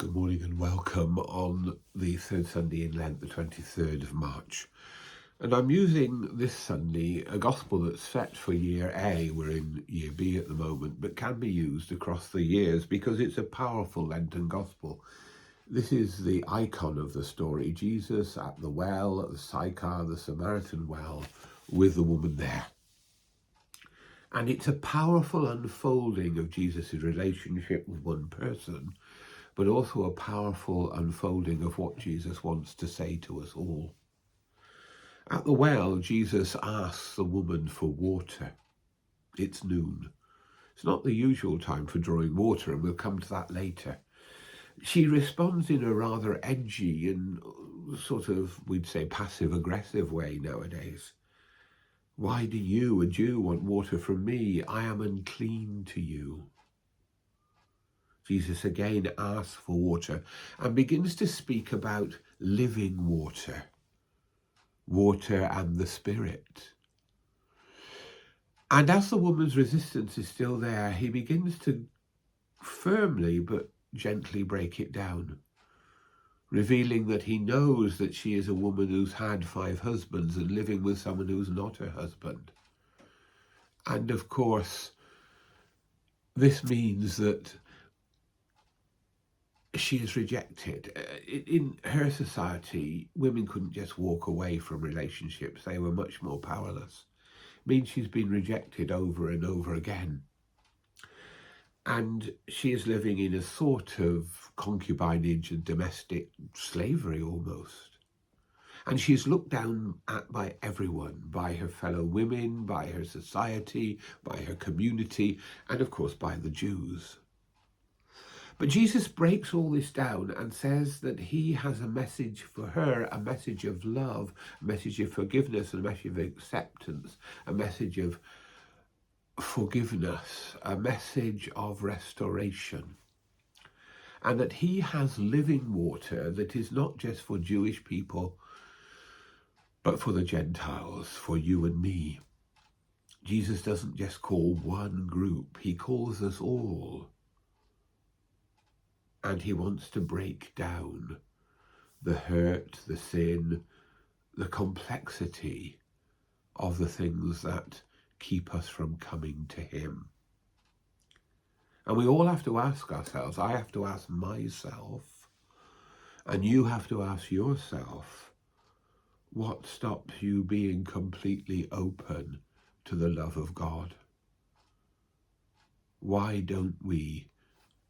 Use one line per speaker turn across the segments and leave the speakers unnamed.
Good morning and welcome on the third Sunday in Lent, the 23rd of March. And I'm using this Sunday a gospel that's set for year A. We're in year B at the moment, but can be used across the years because it's a powerful Lenten gospel. This is the icon of the story, Jesus at the well, at the Sychar, the Samaritan well, with the woman there. And it's a powerful unfolding of Jesus' relationship with one person, but also a powerful unfolding of what Jesus wants to say to us all. At the well, Jesus asks the woman for water. It's noon. It's not the usual time for drawing water, and we'll come to that later. She responds in a rather edgy and sort of, we'd say, passive-aggressive way nowadays. Why do you, a Jew, want water from me? I am unclean to you. Jesus again asks for water and begins to speak about living water, water and the Spirit. And as the woman's resistance is still there, he begins to firmly but gently break it down, revealing that he knows that she is a woman who's had 5 husbands and living with someone who's not her husband. And of course, this means that she is rejected. In her society, women couldn't just walk away from relationships. They were much more powerless. It means she's been rejected over and over again. And she is living in a sort of concubinage and domestic slavery almost. And she's looked down at by everyone, by her fellow women, by her society, by her community, and of course by the Jews. But Jesus breaks all this down and says that he has a message for her, a message of love, a message of forgiveness, a message of acceptance, a message of forgiveness, a message of restoration. And that he has living water that is not just for Jewish people, but for the Gentiles, for you and me. Jesus doesn't just call one group, he calls us all. And he wants to break down the hurt, the sin, the complexity of the things that keep us from coming to him. And we all have to ask ourselves, I have to ask myself, and you have to ask yourself, what stops you being completely open to the love of God? Why don't we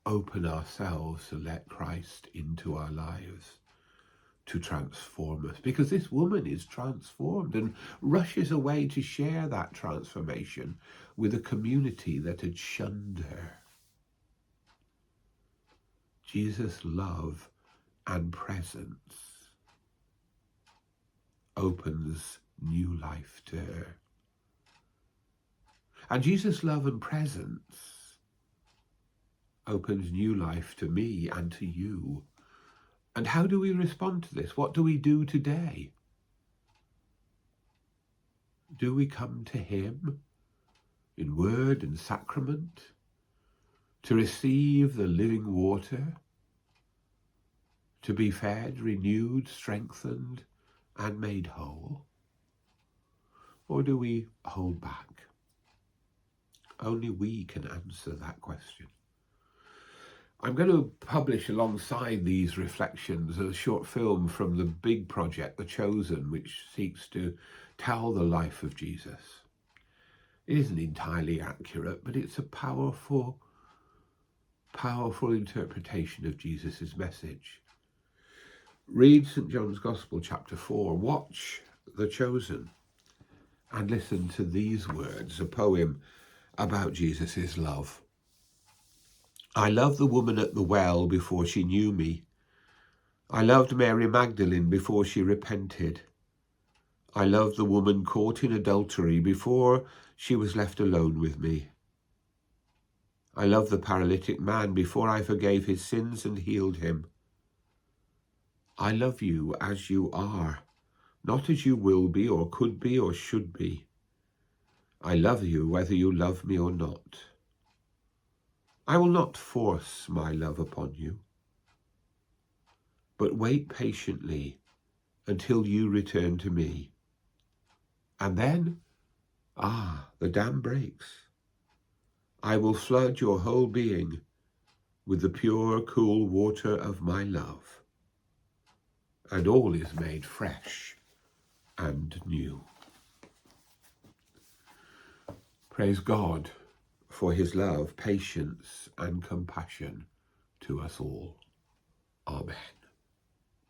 open ourselves to let Christ into our lives to transform us? Because this woman is transformed and rushes away to share that transformation with a community that had shunned her. Jesus' love and presence opens new life to her. And Jesus' love and presence opens new life to me and to you. And how do we respond to this? What do we do today? Do we come to him in word and sacrament to receive the living water, to be fed, renewed, strengthened, and made whole? Or do we hold back? Only we can answer that question. I'm going to publish alongside these reflections a short film from the big project, The Chosen, which seeks to tell the life of Jesus. It isn't entirely accurate, but it's a powerful, powerful interpretation of Jesus' message. Read St. John's Gospel, chapter 4. Watch The Chosen and listen to these words, a poem about Jesus' love. I loved the woman at the well before she knew me. I loved Mary Magdalene before she repented. I loved the woman caught in adultery before she was left alone with me. I loved the paralytic man before I forgave his sins and healed him. I love you as you are, not as you will be or could be or should be. I love you whether you love me or not. I will not force my love upon you. but wait patiently until you return to me. And then, the dam breaks. I will flood your whole being with the pure, cool water of my love, and all is made fresh and new. Praise God for his love, patience, and compassion to us all. Amen.